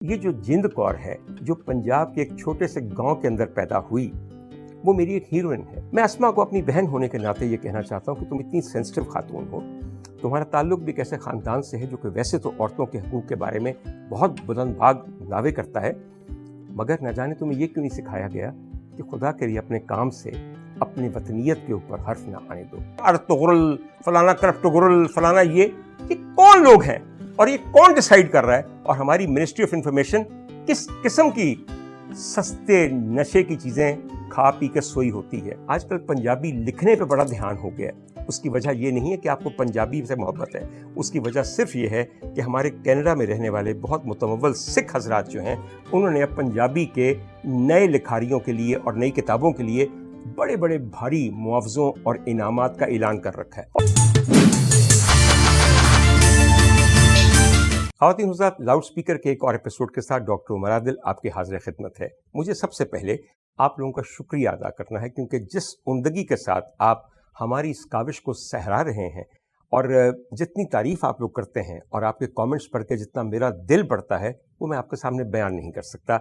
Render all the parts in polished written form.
یہ جو جند کور ہے جو پنجاب کے ایک چھوٹے سے گاؤں کے اندر پیدا ہوئی، وہ میری ایک ہیروئن ہے۔ میں اسما کو اپنی بہن ہونے کے ناطے یہ کہنا چاہتا ہوں کہ تم اتنی سینسٹیو خاتون ہو، تمہارا تعلق بھی ایک ایسے خاندان سے ہے جو کہ ویسے تو عورتوں کے حقوق کے بارے میں بہت بلند بھاگ دعوے کرتا ہے، مگر نہ جانے تمہیں یہ کیوں نہیں سکھایا گیا کہ خدا کے لیے اپنے کام سے اپنی وطنیت کے اوپر حرف نہ آنے دو۔ ارتغرل فلانا کرپٹغرل فلانا، یہ کون لوگ ہیں اور یہ کون ڈیسائیڈ کر رہا ہے؟ اور ہماری منسٹری آف انفارمیشن کس قسم کی سستے نشے کی چیزیں کھا پی کے سوئی ہوتی ہے؟ آج کل پنجابی لکھنے پہ بڑا دھیان ہو گیا ہے۔ اس کی وجہ یہ نہیں ہے کہ آپ کو پنجابی سے محبت ہے، اس کی وجہ صرف یہ ہے کہ ہمارے کینیڈا میں رہنے والے بہت متمول سکھ حضرات جو ہیں، انہوں نے پنجابی کے نئے لکھاریوں کے لیے اور نئی کتابوں کے لیے بڑے بڑے بھاری معاوضوں اور انعامات کا اعلان کر رکھا ہے۔ خواتین حضرات، لاؤڈ سپیکر کے ایک اور ایپیسوڈ کے ساتھ ڈاکٹر عمر عادل آپ کی حاضر خدمت ہے۔ مجھے سب سے پہلے آپ لوگوں کا شکریہ ادا کرنا ہے، کیونکہ جس عمدگی کے ساتھ آپ ہماری اس کاوش کو سہرا رہے ہیں اور جتنی تعریف آپ لوگ کرتے ہیں اور آپ کے کامنٹس پڑھ کے جتنا میرا دل بڑھتا ہے وہ میں آپ کے سامنے بیان نہیں کر سکتا۔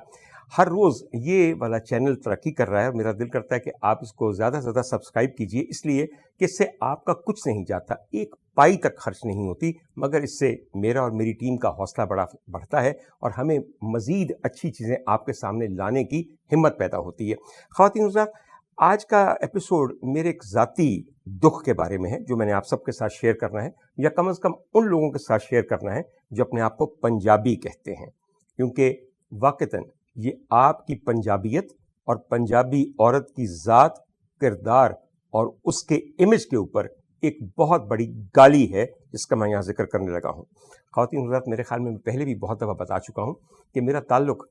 ہر روز یہ والا چینل ترقی کر رہا ہے اور میرا دل کرتا ہے کہ آپ اس کو زیادہ سے زیادہ سبسکرائب کیجئے، اس لیے کہ اس سے آپ کا کچھ نہیں جاتا، ایک پائی تک خرچ نہیں ہوتی، مگر اس سے میرا اور میری ٹیم کا حوصلہ بڑھتا ہے اور ہمیں مزید اچھی چیزیں آپ کے سامنے لانے کی ہمت پیدا ہوتی ہے۔ خواتین حضرات، آج کا ایپیسوڈ میرے ایک ذاتی دکھ کے بارے میں ہے جو میں نے آپ سب کے ساتھ شیئر کرنا ہے، یا کم از کم ان لوگوں کے ساتھ شیئر کرنا ہے جو اپنے آپ کو پنجابی کہتے ہیں، کیونکہ واقعتاً یہ آپ کی پنجابیت اور پنجابی عورت کی ذات، کردار اور اس کے امیج کے اوپر ایک بہت بڑی گالی ہے جس کا میں یہاں ذکر کرنے لگا ہوں۔ خواتین حضرات، میرے خیال میں پہلے بھی بہت دفعہ بتا چکا ہوں کہ میرا تعلق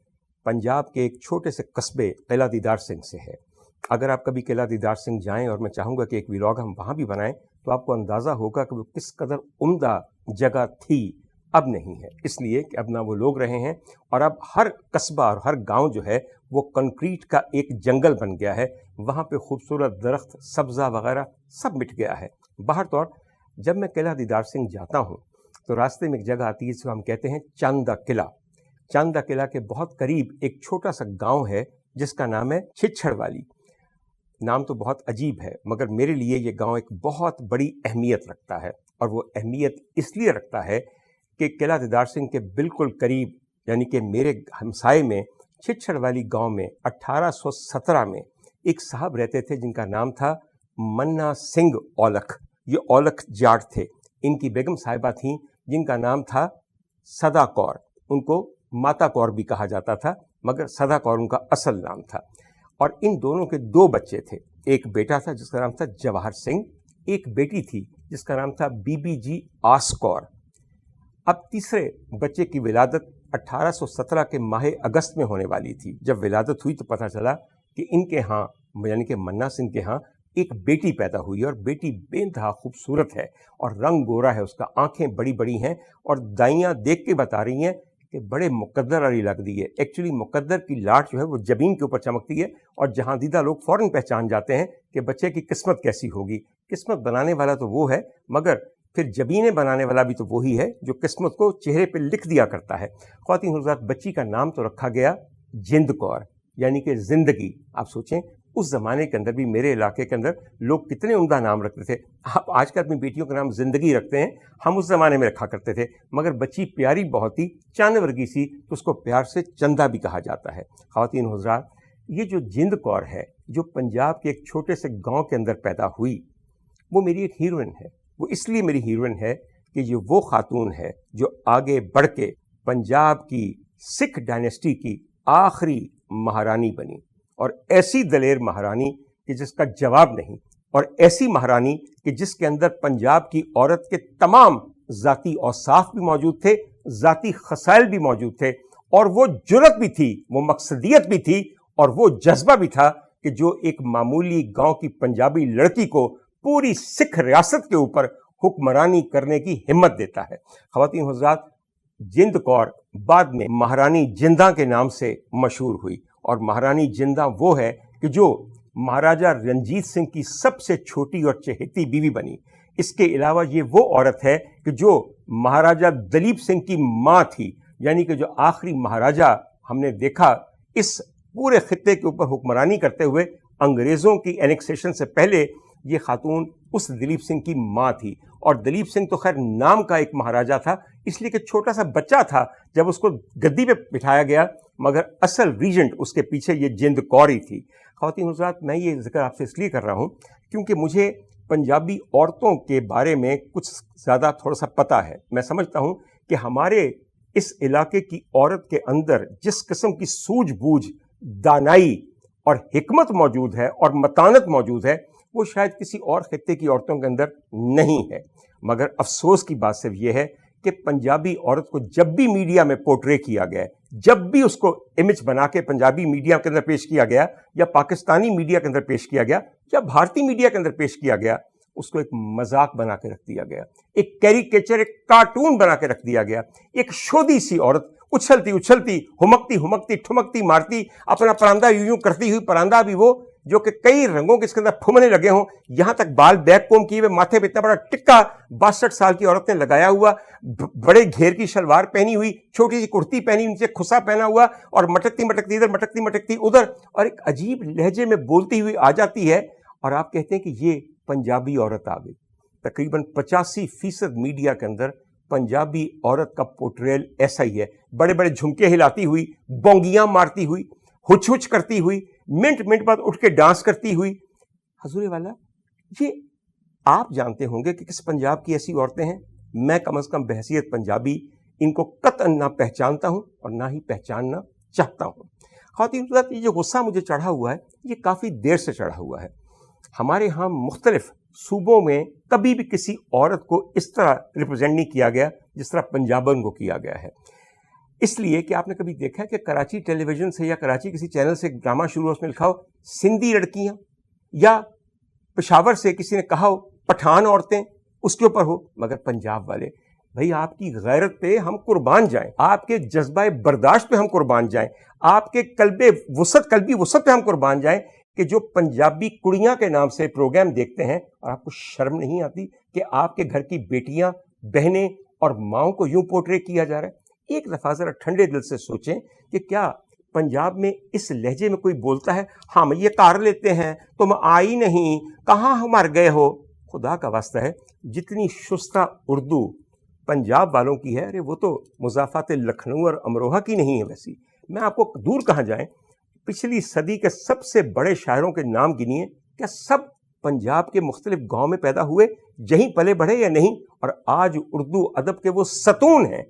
پنجاب کے ایک چھوٹے سے قصبے قلعہ دیدار سنگھ سے ہے۔ اگر آپ کبھی قلعہ دیدار سنگھ جائیں، اور میں چاہوں گا کہ ایک ولاگ ہم وہاں بھی بنائیں، تو آپ کو اندازہ ہوگا کہ وہ کس قدر عمدہ جگہ تھی، اب نہیں ہے، اس لیے کہ اب نہ وہ لوگ رہے ہیں، اور اب ہر قصبہ اور ہر گاؤں جو ہے وہ کنکریٹ کا ایک جنگل بن گیا ہے، وہاں پہ خوبصورت درخت، سبزہ وغیرہ سب مٹ گیا ہے۔ باہر طور جب میں قلعہ دیدار سنگھ جاتا ہوں تو راستے میں ایک جگہ آتی ہے جس کو ہم کہتے ہیں چاندہ قلعہ۔ چاندہ قلعہ کے بہت قریب ایک چھوٹا سا گاؤں ہے جس کا نام ہے چھچھڑ والی۔ نام تو بہت عجیب ہے، مگر میرے لیے یہ گاؤں ایک بہت بڑی اہمیت رکھتا ہے، اور وہ اہمیت اس لیے رکھتا ہے کہ قلعہ دیدار سنگھ کے بالکل قریب، یعنی کہ میرے ہمسائے میں چھچھڑ والی گاؤں میں 1817 میں ایک صاحب رہتے تھے جن کا نام تھا منا سنگھ اولکھ۔ یہ اولکھ جاٹ تھے۔ ان کی بیگم صاحبہ تھیں جن کا نام تھا سدا کور، ان کو ماتا کور بھی کہا جاتا تھا، مگر سدا کور ان کا اصل نام تھا۔ اور ان دونوں کے دو بچے تھے، ایک بیٹا تھا جس کا نام تھا جواہر سنگھ، ایک بیٹی تھی جس کا نام تھا بی بی جی آس کور۔ اب تیسرے بچے کی ولادت 1817 کے ماہ اگست میں ہونے والی تھی۔ جب ولادت ہوئی تو پتہ چلا کہ ان کے ہاں، یعنی کہ منا سنگھ کے ہاں، ایک بیٹی پیدا ہوئی، اور بیٹی بے انتہا خوبصورت ہے اور رنگ گورا ہے، اس کا آنکھیں بڑی بڑی ہیں، اور دائیاں دیکھ کے بتا رہی ہیں کہ بڑے مقدر والی لگ دی ہے۔ ایکچولی مقدر کی لاٹ جو ہے وہ جبین کے اوپر چمکتی ہے، اور جہاں دیدہ لوگ فوراً پہچان جاتے ہیں کہ بچے کی قسمت کیسی ہوگی۔ قسمت بنانے والا تو وہ ہے، مگر پھر جبینیں بنانے والا بھی تو وہی ہے جو قسمت کو چہرے پہ لکھ دیا کرتا ہے۔ خواتین حضرات، بچی کا نام تو رکھا گیا جند کور، یعنی کہ زندگی۔ آپ سوچیں اس زمانے کے اندر بھی میرے علاقے کے اندر لوگ کتنے عمدہ نام رکھتے تھے۔ آپ آج کل اپنی بیٹیوں کا نام زندگی رکھتے ہیں، ہم اس زمانے میں رکھا کرتے تھے، مگر بچی پیاری بہت تھی، چاند ورگی سی، تو اس کو پیار سے چندہ بھی کہا جاتا ہے۔ خواتین حضرات، یہ جو جند کور ہے جو پنجاب کے ایک چھوٹے سے گاؤں کے اندر پیدا ہوئی، وہ میری ایک ہیروئن ہے۔ وہ اس لیے میری ہیروئن ہے کہ یہ وہ خاتون ہے جو آگے بڑھ کے پنجاب کی سکھ ڈائنیسٹی کی آخری مہارانی بنی، اور ایسی دلیر مہارانی کہ جس کا جواب نہیں، اور ایسی مہارانی کہ جس کے اندر پنجاب کی عورت کے تمام ذاتی اوصاف بھی موجود تھے، ذاتی خصائل بھی موجود تھے، اور وہ جرأت بھی تھی، وہ مقصدیت بھی تھی، اور وہ جذبہ بھی تھا کہ جو ایک معمولی گاؤں کی پنجابی لڑکی کو پوری سکھ ریاست کے اوپر حکمرانی کرنے کی ہمت دیتا ہے۔ خواتین حضرات، جند کور بعد میں مہارانی جندہ کے نام سے مشہور ہوئی، اور مہارانی جندہ وہ ہے کہ جو مہاراجہ رنجیت سنگھ کی سب سے چھوٹی اور چہیتی بیوی بنی۔ اس کے علاوہ یہ وہ عورت ہے کہ جو مہاراجہ دلیپ سنگھ کی ماں تھی، یعنی کہ جو آخری مہاراجا ہم نے دیکھا اس پورے خطے کے اوپر حکمرانی کرتے ہوئے انگریزوں کی اینیکسیشن سے پہلے، یہ خاتون اس دلیپ سنگھ کی ماں تھی. اور دلیپ سنگھ تو خیر نام کا ایک مہاراجا تھا، اس لیے کہ چھوٹا سا بچہ تھا جب اس کو گدی پہ بٹھایا گیا، مگر اصل ریجنٹ اس کے پیچھے یہ جند کور ہی تھی. خواتین حضرات، میں یہ ذکر آپ سے اس لیے کر رہا ہوں کیونکہ مجھے پنجابی عورتوں کے بارے میں کچھ زیادہ تھوڑا سا پتہ ہے. میں سمجھتا ہوں کہ ہمارے اس علاقے کی عورت کے اندر جس قسم کی سوجھ بوجھ، دانائی اور حکمت موجود ہے اور متانت موجود ہے، وہ شاید کسی اور خطے کی عورتوں کے اندر نہیں ہے. مگر افسوس کی بات صرف یہ ہے کہ پنجابی عورت کو جب بھی میڈیا میں پورٹرے کیا گیا، جب بھی اس کو امیج بنا کے پنجابی میڈیا کے اندر پیش کیا گیا، یا پاکستانی میڈیا کے اندر پیش کیا گیا، یا بھارتی میڈیا کے اندر پیش کیا گیا، اس کو ایک مذاق بنا کے رکھ دیا گیا، ایک کیریکیچر، ایک کارٹون بنا کے رکھ دیا گیا. ایک شودی سی عورت اچھلتی اچھلتی، ہمکتی ٹھمکتی مارتی، اپنا پراندہ یوں کرتی ہوئی، پراندہ بھی وہ جو کہ کئی رنگوں کے اس کے اندر پھومنے لگے ہوں، یہاں تک بال بیک کوم کیے ہوئے، ماتھے پہ اتنا بڑا ٹکا 62 سال کی عورت نے لگایا ہوا، بڑے گھیر کی شلوار پہنی ہوئی، چھوٹی سی کرتی پہنی، نیچے کھسا پہنا ہوا، اور مٹکتی ادھر، مٹکتی ادھر، اور ایک عجیب لہجے میں بولتی ہوئی آ جاتی ہے. اور آپ کہتے ہیں کہ یہ پنجابی عورت آ گئی. تقریباً 85% میڈیا کے اندر پنجابی عورت کا پورٹریل ایسا ہی ہے. بڑے بڑے جھمکے ہلاتی ہوئی، بونگیاں مارتی ہوئی، ہچ کرتی ہوئی، منٹ بعد اٹھ کے ڈانس کرتی ہوئی. حضور والا، یہ آپ جانتے ہوں گے کہ کس پنجاب کی ایسی عورتیں ہیں. میں کم از کم بحیثیت پنجابی ان کو قطعاً نہ پہچانتا ہوں اور نہ ہی پہچاننا چاہتا ہوں. خواتین حضرات، یہ جو غصہ مجھے چڑھا ہوا ہے، یہ کافی دیر سے چڑھا ہوا ہے. ہمارے ہاں مختلف صوبوں میں کبھی بھی کسی عورت کو اس طرح ریپرزینٹ نہیں کیا گیا جس طرح پنجابن کو کیا گیا ہے. اس لیے کہ آپ نے کبھی دیکھا کہ کراچی ٹیلی ویژن سے یا کراچی کسی چینل سے ایک ڈرامہ شروع ہو، اس میں لکھا ہو سندھی لڑکیاں، یا پشاور سے کسی نے کہا ہو پٹھان عورتیں، اس کے اوپر ہو. مگر پنجاب والے، بھئی آپ کی غیرت پہ ہم قربان جائیں، آپ کے جذبہ برداشت پہ ہم قربان جائیں، آپ کے قلبی وسعت پہ ہم قربان جائیں کہ جو پنجابی کڑیاں کے نام سے پروگرام دیکھتے ہیں، اور آپ کو شرم نہیں آتی کہ آپ کے گھر کی بیٹیاں، بہنیں اور ماؤں کو یوں پورٹرے کیا جا رہا ہے. ایک دفعہ ذرا ٹھنڈے دل سے سوچیں کہ کیا پنجاب میں اس لہجے میں کوئی بولتا ہے ہم یہ کار لیتے ہیں، تم آئی نہیں، کہاں مر گئے ہو؟ خدا کا واسطہ ہے، جتنی شستہ اردو پنجاب والوں کی ہے، ارے وہ تو مضافات لکھنؤ اور امروہہ کی نہیں ہے. ویسی میں آپ کو دور کہاں جائیں، پچھلی صدی کے سب سے بڑے شاعروں کے نام گنیے، کیا سب پنجاب کے مختلف گاؤں میں پیدا ہوئے، یہیں پلے بڑھے یا نہیں؟ اور آج اردو ادب کے وہ ستون ہیں.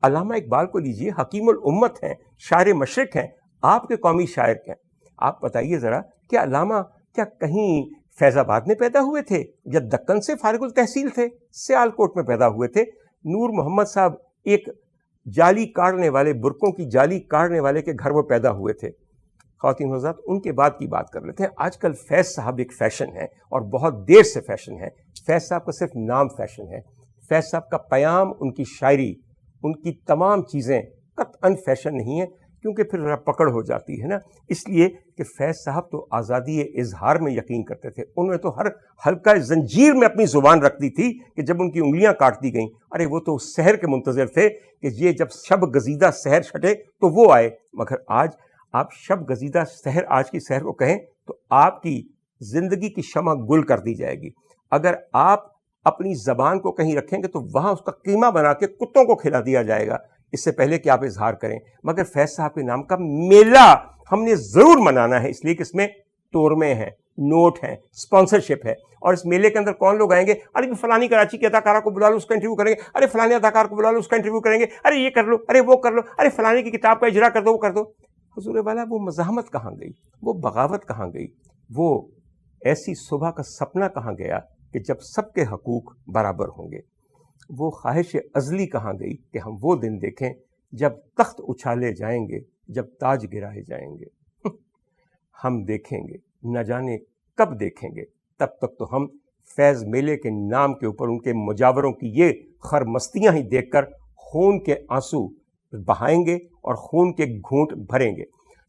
علامہ اقبال کو لیجئے، حکیم الامت ہیں، شاعر مشرق ہیں، آپ کے قومی شاعر ہیں. آپ بتائیے ذرا کہ علامہ کیا کہیں فیض آباد میں پیدا ہوئے تھے، یا دکن سے فارغ التحصیل تھے، سیالکوٹ میں پیدا ہوئے تھے؟ نور محمد صاحب ایک جالی کاٹنے والے، برقوں کی جالی کاٹنے والے کے گھر وہ پیدا ہوئے تھے. خواتین حضرات، ان کے بعد کی بات کر لیتے ہیں. آج کل فیض صاحب ایک فیشن ہے، اور بہت دیر سے فیشن ہے. فیض صاحب کا صرف نام فیشن ہے. فیض صاحب کا پیام، ان کی شاعری، ان کی تمام چیزیں قطعاً فیشن نہیں ہیں، کیونکہ پھر ذرا پکڑ ہو جاتی ہے نا. اس لیے کہ فیض صاحب تو آزادی اظہار میں یقین کرتے تھے. انہوں نے تو ہر حلقہ زنجیر میں اپنی زبان رکھ دی تھی کہ جب ان کی انگلیاں کاٹ دی گئیں، ارے وہ تو سحر کے منتظر تھے کہ یہ جب شب گزیدہ سحر چھٹے تو وہ آئے. مگر آج آپ شب گزیدہ سحر، آج کی سحر کو کہیں تو آپ کی زندگی کی شمع گل کر دی جائے گی. اگر آپ اپنی زبان کو کہیں رکھیں گے تو وہاں اس کا قیمہ بنا کے کتوں کو کھلا دیا جائے گا، اس سے پہلے کہ آپ اظہار کریں. مگر فیض صاحب کے نام کا میلہ ہم نے ضرور منانا ہے، اس لیے کہ اس میں تورمے ہیں، نوٹ ہیں، اسپانسرشپ ہے. اور اس میلے کے اندر کون لوگ آئیں گے؟ ارے فلانی کراچی کے اداکارہ کو بلا لو، اس کا انٹرویو کریں گے. ارے فلانے اداکار کو بلا لو، اس کا انٹرویو کریں گے. ارے یہ کر لو، ارے وہ کر لو، ارے فلانے کی کتاب کا اجرا کر دو، وہ کر دو. حضور والا، وہ مزاحمت کہاں گئی؟ وہ بغاوت کہاں گئی؟ وہ ایسی صبح کا سپنا کہاں گیا کہ جب سب کے حقوق برابر ہوں گے؟ وہ خواہش ازلی کہاں گئی کہ ہم وہ دن دیکھیں جب تخت اچھالے جائیں گے، جب تاج گرائے جائیں گے؟ ہم دیکھیں گے، نہ جانے کب دیکھیں گے. تب تک تو ہم فیض میلے کے نام کے اوپر ان کے مجاوروں کی یہ خرمستیاں ہی دیکھ کر خون کے آنسو بہائیں گے اور خون کے گھونٹ بھریں گے.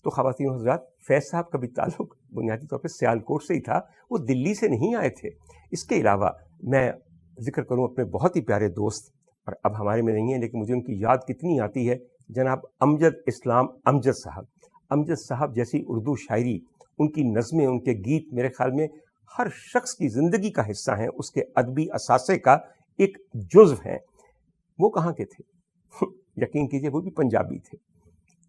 تو خواتین و حضرات، فیض صاحب کا بھی تعلق بنیادی طور پہ سیالکوٹ سے ہی تھا، وہ دلی سے نہیں آئے تھے. اس کے علاوہ میں ذکر کروں اپنے بہت ہی پیارے دوست اور اب ہمارے میں نہیں ہے، لیکن مجھے ان کی یاد کتنی آتی ہے، جناب امجد اسلام امجد صاحب. امجد صاحب جیسی اردو شاعری، ان کی نظمیں، ان کے گیت میرے خیال میں ہر شخص کی زندگی کا حصہ ہیں، اس کے ادبی اثاثے کا ایک جزو ہیں. وہ کہاں کے تھے؟ یقین کیجئے وہ بھی پنجابی تھے.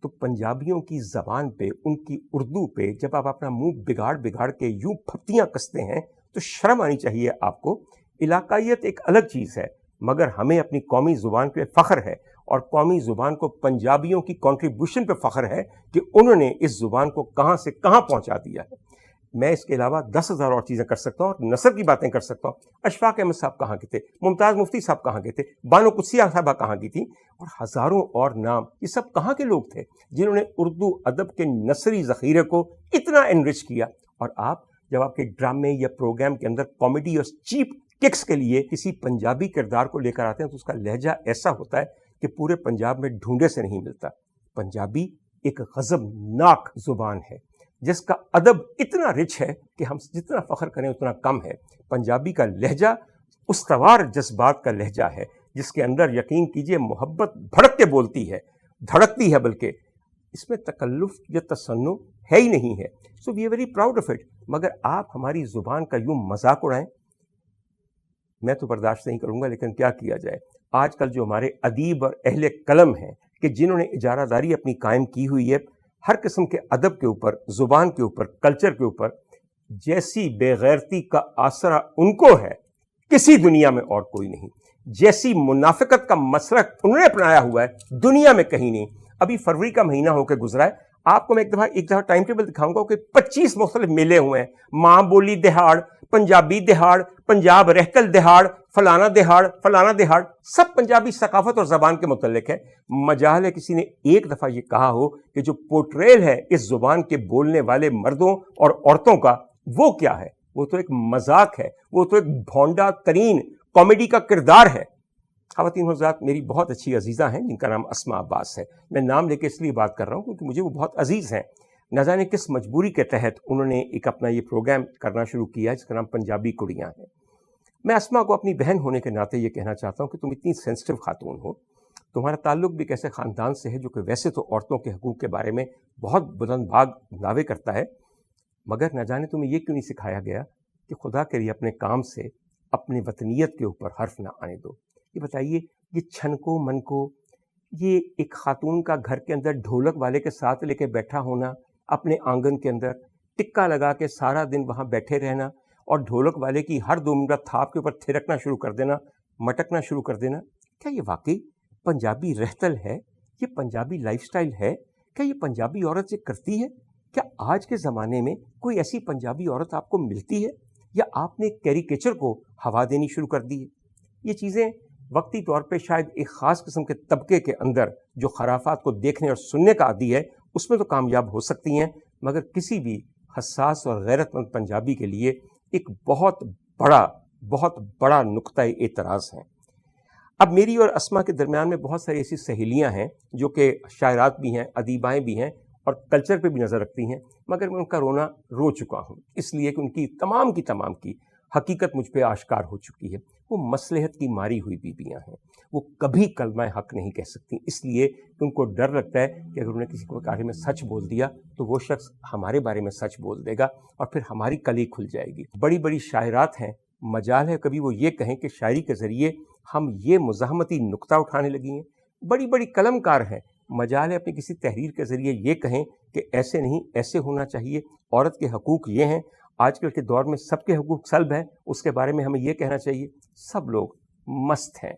تو پنجابیوں کی زبان پہ، ان کی اردو پہ جب آپ اپنا منہ بگاڑ بگاڑ کے یوں پھپتیاں کستے ہیں تو شرم آنی چاہیے آپ کو. علاقائیت ایک الگ چیز ہے، مگر ہمیں اپنی قومی زبان پہ فخر ہے، اور قومی زبان کو پنجابیوں کی کنٹریبیوشن پہ فخر ہے کہ انہوں نے اس زبان کو کہاں سے کہاں پہنچا دیا ہے. میں اس کے علاوہ 10,000 اور چیزیں کر سکتا ہوں، اور نثر کی باتیں کر سکتا ہوں. اشفاق احمد صاحب کہاں کے تھے؟ ممتاز مفتی صاحب کہاں کے تھے؟ بانو قدسیہ صاحبہ کہاں کی تھیں؟ اور ہزاروں اور نام، یہ سب کہاں کے لوگ تھے جنہوں نے اردو ادب کے نثری ذخیرے کو اتنا انرچ کیا. اور آپ جب آپ کے ڈرامے یا پروگرام کے اندر کامیڈی اور چیپ ککس کے لیے کسی پنجابی کردار کو لے کر آتے ہیں تو اس کا لہجہ ایسا ہوتا ہے کہ پورے پنجاب میں ڈھونڈے سے نہیں ملتا. پنجابی ایک غضبناک زبان ہے جس کا ادب اتنا رچ ہے کہ ہم جتنا فخر کریں اتنا کم ہے. پنجابی کا لہجہ استوار جذبات کا لہجہ ہے، جس کے اندر یقین کیجئے محبت بھڑک کے بولتی ہے، دھڑکتی ہے، بلکہ اس میں تکلف یا تصنع ہے ہی نہیں ہے. So we are very proud of it. مگر آپ ہماری زبان کا یوں مذاق اڑائیں، میں تو برداشت نہیں کروں گا. لیکن کیا کیا جائے، آج کل جو ہمارے ادیب اور اہل قلم ہیں کہ جنہوں نے اجارہ داری اپنی قائم کی ہوئی ہے ہر قسم کے ادب کے اوپر، زبان کے اوپر، کلچر کے اوپر، جیسی بے غیرتی کا آسرا ان کو ہے کسی دنیا میں اور کوئی نہیں. جیسی منافقت کا مسلک انہوں نے اپنایا ہوا ہے دنیا میں کہیں نہیں. ابھی فروری کا مہینہ ہو کے گزرا ہے، آپ کو میں ایک دفعہ ٹائم ٹیبل دکھاؤں گا کہ 25 مختلف میلے ہوئے ہیں. ماں بولی دہاڑ، پنجابی دہاڑ، پنجاب رہکل دہاڑ، فلانا دہاڑ، فلانا دہاڑ، سب پنجابی ثقافت اور زبان کے متعلق ہے. مجال ہے کسی نے ایک دفعہ یہ کہا ہو کہ جو پورٹریل ہے اس زبان کے بولنے والے مردوں اور عورتوں کا، وہ کیا ہے؟ وہ تو ایک مذاق ہے، وہ تو ایک بھونڈا ترین کامیڈی کا کردار ہے. خواتین حضرات، میری بہت اچھی عزیزہ ہیں جن کا نام اسماء عباس ہے. میں نام لے کے اس لیے بات کر رہا ہوں کیونکہ مجھے وہ بہت عزیز ہیں. نہ جانے کس مجبوری کے تحت انہوں نے ایک اپنا یہ پروگرام کرنا شروع کیا ہے جس کا نام پنجابی کڑیاں ہے. میں اسماء کو اپنی بہن ہونے کے ناطے یہ کہنا چاہتا ہوں کہ تم اتنی سینسٹیو خاتون ہو، تمہارا تعلق بھی ایک ایسے خاندان سے ہے جو کہ ویسے تو عورتوں کے حقوق کے بارے میں بہت بلند باغ دعوے کرتا ہے، مگر نہ جانے تمہیں یہ کیوں نہیں سکھایا گیا کہ خدا کے لیے اپنے کام سے اپنی وطنیت کے اوپر حرف نہ آنے دو. یہ بتائیے، یہ چھن کو من کو، یہ ایک خاتون کا گھر کے اندر ڈھولک والے کے ساتھ لے کے بیٹھا ہونا، اپنے آنگن کے اندر ٹکا لگا کے سارا دن وہاں بیٹھے رہنا، اور ڈھولک والے کی ہر 2 منٹ تھاپ کے اوپر تھرکنا شروع کر دینا، مٹکنا شروع کر دینا، کیا یہ واقعی پنجابی رہتل ہے؟ یہ پنجابی لائف سٹائل ہے؟ کیا یہ پنجابی عورت یہ کرتی ہے؟ کیا آج کے زمانے میں کوئی ایسی پنجابی عورت آپ کو ملتی ہے، یا آپ نے کیریکیچر کو ہوا دینی شروع کر دی ہے؟ یہ چیزیں وقتی طور پہ شاید ایک خاص قسم کے طبقے کے اندر جو خرافات کو دیکھنے اور سننے کا عادی ہے اس میں تو کامیاب ہو سکتی ہیں، مگر کسی بھی حساس اور غیرت مند پنجابی کے لیے ایک بہت بڑا نقطہ اعتراض ہے. اب میری اور اسماء کے درمیان میں بہت ساری ایسی سہیلیاں ہیں جو کہ شاعرات بھی ہیں، ادیبائیں بھی ہیں، اور کلچر پہ بھی نظر رکھتی ہیں، مگر میں ان کا رونا رو چکا ہوں، اس لیے کہ ان کی تمام کی حقیقت مجھ پہ آشکار ہو چکی ہے. وہ مصلحت کی ماری ہوئی بیویاں ہیں، وہ کبھی کلمہ حق نہیں کہہ سکتی، اس لیے کہ ان کو ڈر لگتا ہے کہ اگر انہوں نے کسی کے بارے میں سچ بول دیا تو وہ شخص ہمارے بارے میں سچ بول دے گا اور پھر ہماری کلی کھل جائے گی. بڑی بڑی شاعرات ہیں، مجال ہے کبھی وہ یہ کہیں کہ شاعری کے ذریعے ہم یہ مزاحمتی نقطہ اٹھانے لگی ہیں. بڑی بڑی قلم کار ہیں، مجال ہے اپنی کسی تحریر کے ذریعے یہ کہیں کہ ایسے نہیں، ایسے ہونا چاہیے، عورت کے حقوق یہ ہیں. آج کل کے دور میں سب کے حقوق سلب ہیں، اس کے بارے میں ہمیں یہ کہنا چاہیے. سب لوگ مست ہیں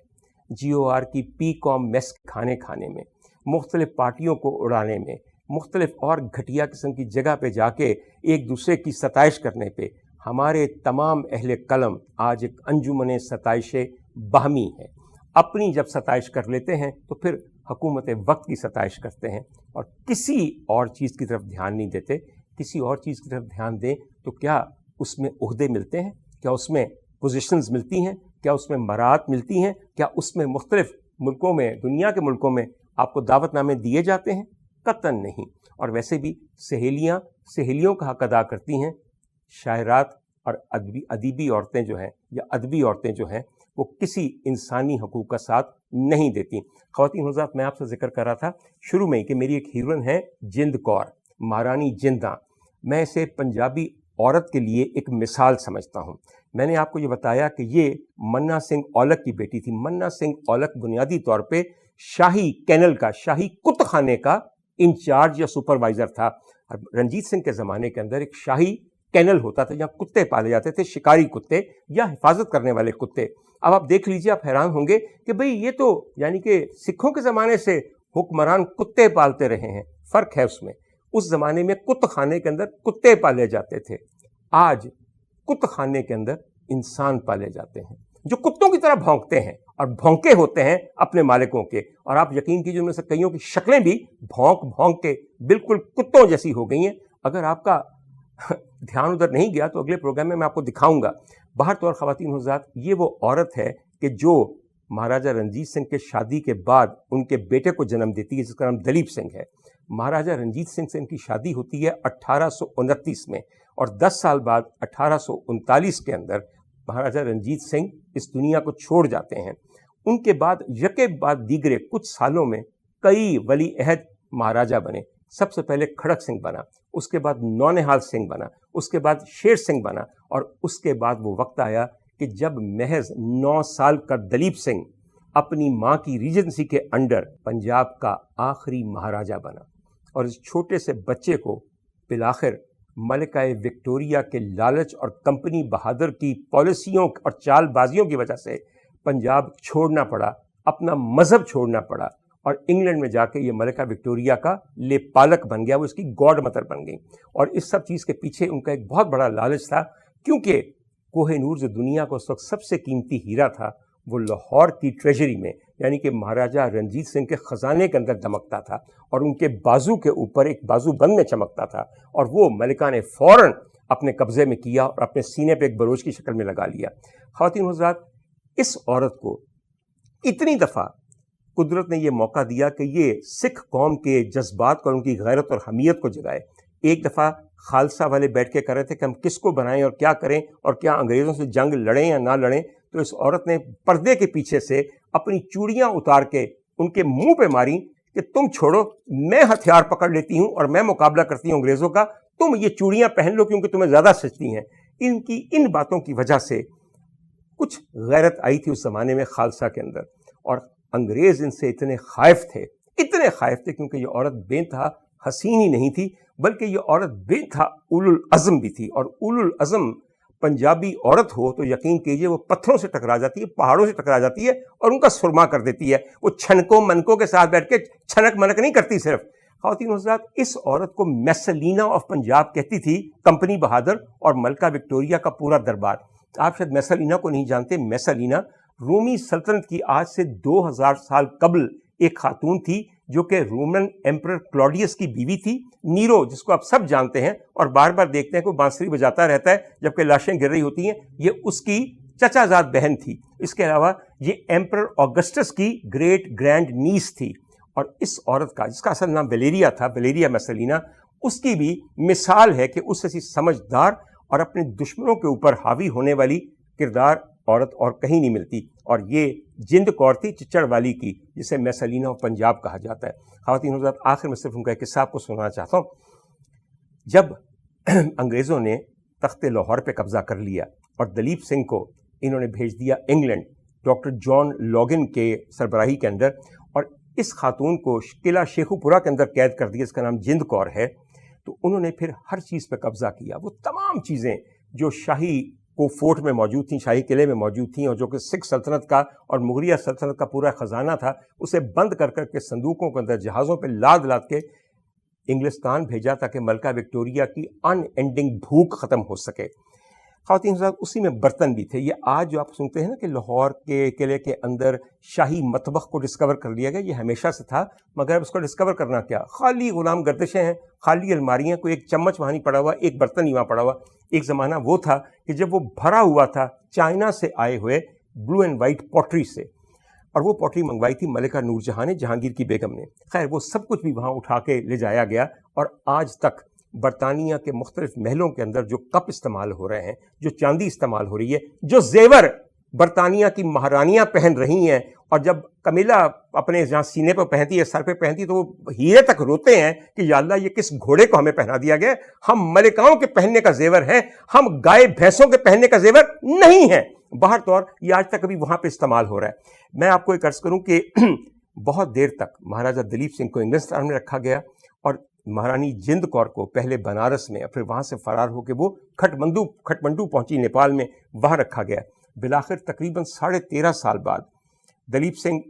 GOR کی پی کام میس کھانے میں، مختلف پارٹیوں کو اڑانے میں، مختلف اور گھٹیا قسم کی جگہ پہ جا کے ایک دوسرے کی ستائش کرنے پہ. ہمارے تمام اہل قلم آج ایک انجمن ستائش باہمی ہے. اپنی جب ستائش کر لیتے ہیں تو پھر حکومت وقت کی ستائش کرتے ہیں اور کسی اور چیز کی طرف دھیان نہیں دیتے. کسی اور چیز کی طرف دھیان دیں تو کیا اس میں عہدے ملتے ہیں؟ کیا اس میں پوزیشنز ملتی ہیں؟ کیا اس میں مراعات ملتی ہیں؟ کیا اس میں مختلف ملکوں میں، دنیا کے ملکوں میں آپ کو دعوت نامے دیے جاتے ہیں؟ قطعاً نہیں. اور ویسے بھی سہیلیوں کا حق ادا کرتی ہیں. شاعرات اور ادبی عورتیں جو ہیں یا ادبی عورتیں جو ہیں وہ کسی انسانی حقوق کا ساتھ نہیں دیتی. خواتین حضرات، میں آپ سے ذکر کر رہا تھا شروع میں کہ میری ایک ہیروئن ہے جند کور، مہارانی جنداں. میں اسے پنجابی عورت کے لیے ایک مثال سمجھتا ہوں. میں نے آپ کو یہ بتایا کہ یہ منا سنگھ اولکھ کی بیٹی تھی. منا سنگھ اولکھ بنیادی طور پہ شاہی کینل کا، شاہی کت خانے کا انچارج یا سپروائزر تھا. رنجیت سنگھ کے زمانے کے اندر ایک شاہی کینل ہوتا تھا جہاں کتے پالے جاتے تھے، شکاری کتے یا حفاظت کرنے والے کتے. اب آپ دیکھ لیجئے، آپ حیران ہوں گے کہ بھئی یہ تو یعنی کہ سکھوں کے زمانے سے حکمران کتے پالتے رہے ہیں. فرق ہے اس میں. اس زمانے میں کت خانے کے اندر کتے پالے جاتے تھے، آج کت خانے کے اندر انسان پالے جاتے ہیں جو کتوں کی طرح بھونکتے ہیں اور بھونکے ہوتے ہیں اپنے مالکوں کے. اور آپ یقین کیجیے ان میں سے کئیوں کی شکلیں بھی بھونک بھونک کے بالکل کتوں جیسی ہو گئی ہیں. اگر آپ کا دھیان ادھر نہیں گیا تو اگلے پروگرام میں آپ کو دکھاؤں گا. باہر طور خواتین حضرات، یہ وہ عورت ہے کہ جو مہاراجہ رنجیت سنگھ کے شادی کے بعد ان کے بیٹے کو جنم دیتی ہے جس کا نام دلیپ سنگھ ہے. مہاراجہ رنجیت سنگھ سے ان کی شادی ہوتی ہے 1829 میں، اور 10 سال بعد 1839 کے اندر مہاراجہ رنجیت سنگھ اس دنیا کو چھوڑ جاتے ہیں. ان کے بعد یکے بعد دیگرے کچھ سالوں میں کئی ولی عہد مہاراجہ بنے. سب سے پہلے کھڑک سنگھ بنا، اس کے بعد نونہال سنگھ بنا، اس کے بعد شیر سنگھ بنا، اور اس کے بعد وہ وقت آیا کہ جب محض 9 سال کا دلیپ سنگھ اپنی ماں کی ریجنسی کے انڈر پنجاب کا آخری مہاراجہ بنا. اور اس چھوٹے سے بچے کو بالآخر ملکہ وکٹوریہ کے لالچ اور کمپنی بہادر کی پالیسیوں اور چال بازیوں کی وجہ سے پنجاب چھوڑنا پڑا، اپنا مذہب چھوڑنا پڑا، اور انگلینڈ میں جا کے یہ ملکہ وکٹوریہ کا لے پالک بن گیا، وہ اس کی گاڈ مدر بن گئی. اور اس سب چیز کے پیچھے ان کا ایک بہت بڑا لالچ تھا، کیونکہ کوہ نور جو دنیا کو اس وقت سب سے قیمتی ہیرا تھا وہ لاہور کی ٹریجری میں یعنی کہ مہاراجہ رنجیت سنگھ کے خزانے کے اندر دمکتا تھا، اور ان کے بازو کے اوپر ایک بازو بند میں چمکتا تھا، اور وہ ملکہ نے فوراً اپنے قبضے میں کیا اور اپنے سینے پہ ایک بروج کی شکل میں لگا لیا. خواتین حضرات، اس عورت کو اتنی دفعہ قدرت نے یہ موقع دیا کہ یہ سکھ قوم کے جذبات کو، ان کی غیرت اور حمیت کو جگائے. ایک دفعہ خالصہ والے بیٹھ کے کر رہے تھے کہ ہم کس کو بنائیں اور کیا کریں اور کیا انگریزوں سے جنگ لڑیں یا نہ لڑیں، تو اس عورت نے پردے کے پیچھے سے اپنی چوڑیاں اتار کے ان کے منہ پہ ماری کہ تم چھوڑو، میں ہتھیار پکڑ لیتی ہوں اور میں مقابلہ کرتی ہوں انگریزوں کا، تم یہ چوڑیاں پہن لو کیونکہ تمہیں زیادہ سجتی ہیں. ان کی ان باتوں کی وجہ سے کچھ غیرت آئی تھی اس زمانے میں خالصہ کے اندر، اور انگریز ان سے اتنے خائف تھے کیونکہ یہ عورت بے انتہا حسین ہی نہیں تھی بلکہ یہ عورت بے انتہا اولو العزم بھی تھی. اور اولو العزم پنجابی عورت ہو تو یقین کیجئے وہ پتھروں سے ٹکرا جاتی ہے، پہاڑوں سے ٹکرا جاتی ہے اور ان کا سرما کر دیتی ہے. وہ چھنکوں منکوں کے ساتھ بیٹھ کے چھنک منک نہیں کرتی صرف. خواتین حضرات، اس عورت کو میسلینا آف پنجاب کہتی تھی کمپنی بہادر اور ملکہ وکٹوریہ کا پورا دربار. آپ شاید میسلینا کو نہیں جانتے. میسلینا رومی سلطنت کی آج سے 2000 سال قبل ایک خاتون تھی جو کہ رومن ایمپرر کلاڈیس کی بیوی تھی. نیرو، جس کو آپ سب جانتے ہیں اور بار بار دیکھتے ہیں کہ وہ بانسری بجاتا رہتا ہے جبکہ لاشیں گر رہی ہوتی ہیں، یہ اس کی چچا زاد بہن تھی. اس کے علاوہ یہ ایمپرر آگسٹس کی گریٹ گرینڈ نیس تھی. اور اس عورت کا، جس کا اصل نام ویلیریا تھا، ویلیریا میسلینا، اس کی بھی مثال ہے کہ اس جیسی سمجھدار اور اپنے دشمنوں کے اوپر حاوی ہونے والی کردار عورت اور کہیں نہیں ملتی. اور یہ جند کور تھی چچڑ والی کی، جسے میسلینا آف پنجاب کہا جاتا ہے. خواتین حضرات، آخر میں صرف ان کا ایک قصہ آپ کو سنانا چاہتا ہوں. جب انگریزوں نے تخت لاہور پہ قبضہ کر لیا اور دلیپ سنگھ کو انہوں نے بھیج دیا انگلینڈ ڈاکٹر جان لاگن کے سربراہی کے اندر، اور اس خاتون کو قلعہ شیخو پورہ کے اندر قید کر دیا، اس کا نام جند کور ہے، تو انہوں نے پھر ہر چیز پہ قبضہ کیا. وہ تمام چیزیں جو شاہی کو فورٹ میں موجود تھیں، شاہی قلعے میں موجود تھیں، اور جو کہ سکھ سلطنت کا اور مغلیہ سلطنت کا پورا خزانہ تھا، اسے بند کر کر کے صندوقوں کے اندر جہازوں پہ لاد لاد کے انگلستان بھیجا تاکہ ملکہ وکٹوریہ کی ان اینڈنگ بھوک ختم ہو سکے. خواتین حضرات، اسی میں برتن بھی تھے. یہ آج جو آپ سنتے ہیں نا کہ لاہور کے قلعے کے اندر شاہی مطبخ کو ڈسکور کر لیا گیا، یہ ہمیشہ سے تھا، مگر اب اس کو ڈسکور کرنا کیا، خالی غلام گردشیں ہیں، خالی الماریاں، کوئی ایک چمچ وہاں نہیں پڑا ہوا، ایک برتن نہیں وہاں پڑا ہوا. ایک زمانہ وہ تھا کہ جب وہ بھرا ہوا تھا چائنا سے آئے ہوئے بلو اینڈ وائٹ پوٹری سے، اور وہ پوٹری منگوائی تھی ملکہ نور جہاں نے، جہانگیر کی بیگم نے. خیر، وہ سب کچھ بھی وہاں اٹھا کے لے جایا گیا، اور آج تک برطانیہ کے مختلف محلوں کے اندر جو کپ استعمال ہو رہے ہیں، جو چاندی استعمال ہو رہی ہے، جو زیور برطانیہ کی مہارانیاں پہن رہی ہیں، اور جب کمیلا اپنے جہاں سینے پہ پہنتی ہے، سر پہ پہنتی ہے، تو وہ ہیرے تک روتے ہیں کہ یا اللہ یہ کس گھوڑے کو ہمیں پہنا دیا گیا، ہم ملکاؤں کے پہننے کا زیور ہیں، ہم گائے بھینسوں کے پہننے کا زیور نہیں ہیں۔ باہر طور یہ آج تک ابھی وہاں پہ استعمال ہو رہا ہے۔ میں آپ کو ایک عرض کروں کہ بہت دیر تک مہاراجہ دلیپ سنگھ کو انگلستان میں رکھا گیا، اور مہارانی جند کور کو پہلے بنارس میں، پھر وہاں سے فرار ہو کے وہ کھٹمنڈو پہنچی نیپال میں، وہاں رکھا گیا۔ بالآخر تقریباً 13.5 سال بعد دلیپ سنگھ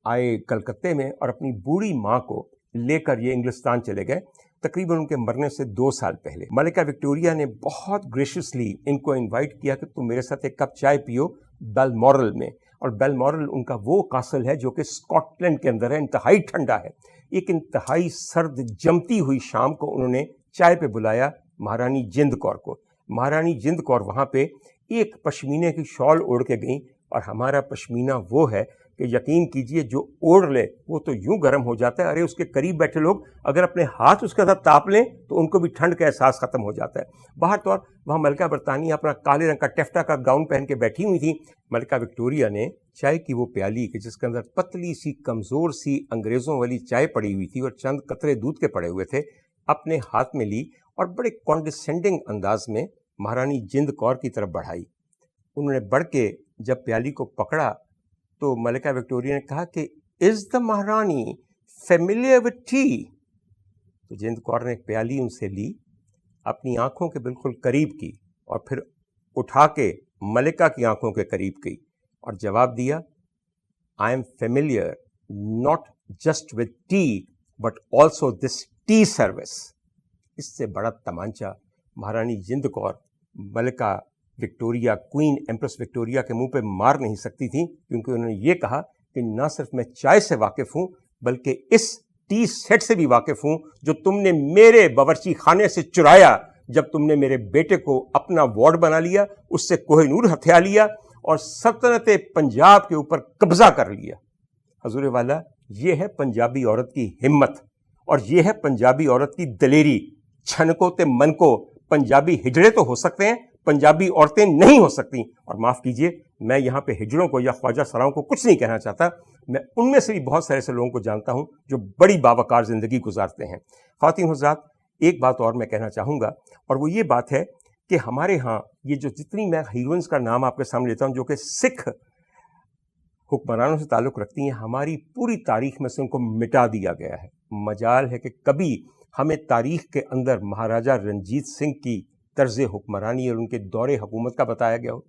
آئے کلکتے میں، اور اپنی بوڑھی ماں کو لے کر یہ انگلستان چلے گئے۔ تقریباً ان کے مرنے سے 2 سال پہلے ملکہ وکٹوریہ نے بہت گریشیسلی ان کو انوائٹ کیا کہ تم میرے ساتھ ایک کپ چائے پیو بیلمورل میں، اور بیلمورل ان کا وہ کاسل ہے جو کہ اسکاٹ لینڈ کے اندر ہے، انتہائی ٹھنڈا ہے۔ ایک انتہائی سرد جمتی ہوئی شام کو انہوں نے چائے پہ بلایا مہارانی جند کور کو۔ مہارانی جند کور وہاں پہ ایک پشمینے کی شال اوڑھ کے گئیں، اور ہمارا پشمینہ وہ ہے کہ یقین کیجئے جو اوڑھ لے وہ تو یوں گرم ہو جاتا ہے، ارے اس کے قریب بیٹھے لوگ اگر اپنے ہاتھ اس کے ساتھ تاپ لیں تو ان کو بھی ٹھنڈ کا احساس ختم ہو جاتا ہے۔ باہر طور وہاں ملکہ برطانیہ اپنا کالے رنگ کا ٹیفٹا کا گاؤن پہن کے بیٹھی ہوئی تھی۔ ملکہ وکٹوریہ نے چائے کی وہ پیالی کہ جس کے اندر پتلی سی کمزور سی انگریزوں والی چائے پڑی ہوئی تھی اور چند قطرے دودھ کے پڑے ہوئے تھے، اپنے ہاتھ میں لی اور بڑے کانڈیسینڈنگ انداز میں مہارانی جند کور کی طرف بڑھائی۔ انہوں نے بڑھ کے جب پیالی کو پکڑا تو ملکہ وکٹوریہ نے کہا کہ از دا مہارانی فیملیئر وتھ ٹی؟ تو جند کور نے ایک پیالی ان سے لی، اپنی آنکھوں کے بالکل قریب کی، اور پھر اٹھا کے ملکہ کی آنکھوں کے قریب کی اور جواب دیا، I am familiar not just with tea but also this tea service. اس سے بڑا تمانچہ مہارانی جند کور ملکہ وکٹوریہ، کوئین ایمپریس وکٹوریہ کے منہ پہ مار نہیں سکتی تھیں، کیونکہ انہوں نے یہ کہا کہ نہ صرف میں چائے سے واقف ہوں بلکہ اس ٹی سیٹ سے بھی واقف ہوں جو تم نے میرے باورچی خانے سے چرایا جب تم نے میرے بیٹے کو اپنا وارڈ بنا لیا، اس سے کوہ نور ہتھیا لیا اور سلطنت پنجاب کے اوپر قبضہ کر لیا۔ حضور والا، یہ ہے پنجابی عورت کی ہمت، اور یہ ہے پنجابی عورت کی دلیری۔ چھنکو تے من کو پنجابی ہجڑے تو ہو سکتے ہیں، پنجابی عورتیں نہیں ہو سکتی۔ اور معاف کیجئے، میں یہاں پہ ہجڑوں کو یا خواجہ سراؤں کو کچھ نہیں کہنا چاہتا، میں ان میں سے بھی بہت سارے ایسے لوگوں کو جانتا ہوں جو بڑی باوقار زندگی گزارتے ہیں۔ خواتین حضرات، ایک بات اور میں کہنا چاہوں گا، اور وہ یہ بات ہے کہ ہمارے ہاں یہ جو جتنی میں ہیروئنس کا نام آپ کے سامنے لیتا ہوں جو کہ سکھ حکمرانوں سے تعلق رکھتی ہیں، ہماری پوری تاریخ میں سے ان کو مٹا دیا گیا ہے۔ مجال ہے کہ کبھی ہمیں تاریخ کے اندر مہاراجہ رنجیت سنگھ کی طرز حکمرانی اور ان کے دور حکومت کا بتایا گیا ہو۔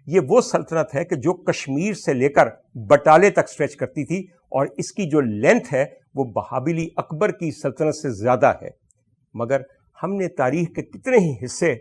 یہ وہ سلطنت ہے کہ جو کشمیر سے لے کر بٹالے تک سٹریچ کرتی تھی، اور اس کی جو لینتھ ہے وہ بہابلی اکبر کی سلطنت سے زیادہ ہے، مگر ہم نے تاریخ کے کتنے ہی حصے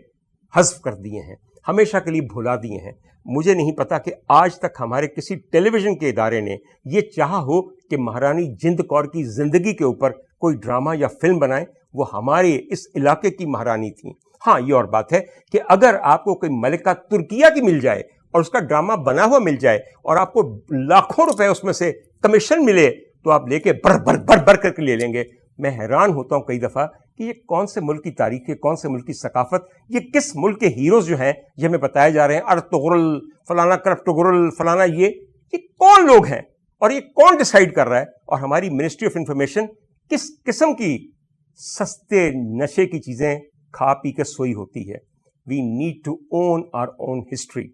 حذف کر دیے ہیں، ہمیشہ کے لیے بھلا دیے ہیں۔ مجھے نہیں پتا کہ آج تک ہمارے کسی ٹیلی ویژن کے ادارے نے یہ چاہا ہو کہ مہارانی جند کور کی زندگی کے اوپر کوئی ڈرامہ یا فلم بنائے۔ وہ ہمارے اس علاقے کی مہارانی تھیں۔ ہاں، یہ اور بات ہے کہ اگر آپ کو کوئی ملکہ ترکیہ کی مل جائے اور اس کا ڈرامہ بنا ہوا مل جائے اور آپ کو لاکھوں روپے اس میں سے کمیشن ملے تو آپ لے کے بر کر کے لے لیں گے۔ میں حیران ہوتا ہوں کئی دفعہ کہ یہ کون سے ملک کی تاریخ ہے، کون سے ملک کی ثقافت، یہ کس ملک کے ہیروز جو ہیں یہ ہمیں بتائے جا رہے ہیں، ارطغرل فلانا، کرپٹغرل فلانا، یہ کون لوگ ہیں اور یہ کون ڈیسائیڈ کر رہا ہے؟ اور ہماری منسٹری آف انفارمیشن کس قسم کی سستے نشے کی چیزیں کھا پی کے سوئی ہوتی ہے۔ We need to own our own history.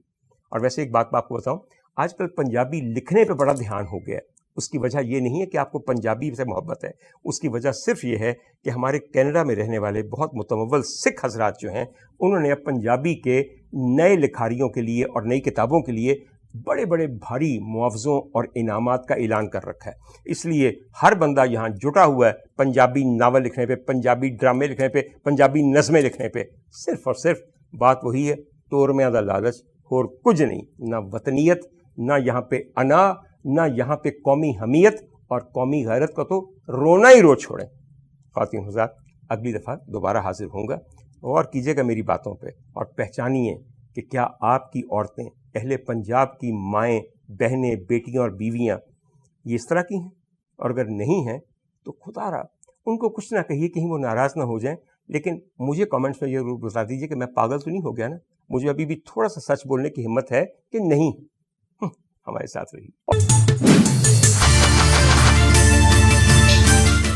اور ویسے ایک بات میں آپ کو بتاؤں، آج کل پنجابی لکھنے پہ بڑا دھیان ہو گیا ہے۔ اس کی وجہ یہ نہیں ہے کہ آپ کو پنجابی سے محبت ہے، اس کی وجہ صرف یہ ہے کہ ہمارے کینیڈا میں رہنے والے بہت متمول سکھ حضرات جو ہیں انہوں نے اب پنجابی کے نئے لکھاریوں کے لیے اور نئی کتابوں کے لیے بڑے بڑے بھاری معاوضوں اور انعامات کا اعلان کر رکھا ہے۔ اس لیے ہر بندہ یہاں جٹا ہوا ہے پنجابی ناول لکھنے پہ، پنجابی ڈرامے لکھنے پہ، پنجابی نظمیں لکھنے پہ۔ صرف اور صرف بات وہی ہے، تورمیاں دا لالچ، اور کچھ نہیں۔ نہ وطنیت، نہ یہاں پہ انا، نہ یہاں پہ قومی حمیت اور قومی غیرت کا تو رونا ہی رو چھوڑیں۔ خواتین حضرات، اگلی دفعہ دوبارہ حاضر ہوں گا، غور کیجیے گا میری باتوں پہ اور پہچانیے کہ کیا آپ کی عورتیں، اہل پنجاب کی مائیں، بہنیں، بیٹیاں اور بیویاں یہ اس طرح کی ہیں؟ اور اگر نہیں ہیں تو خدا را ان کو کچھ نہ کہیے، کہیں وہ ناراض نہ ہو جائیں، لیکن مجھے کامنٹس میں یہ ضرور بتا دیجیے کہ میں پاگل تو نہیں ہو گیا نا، مجھے ابھی بھی تھوڑا سا سچ بولنے کی ہمت ہے کہ نہیں۔ ہمارے ساتھ رہی.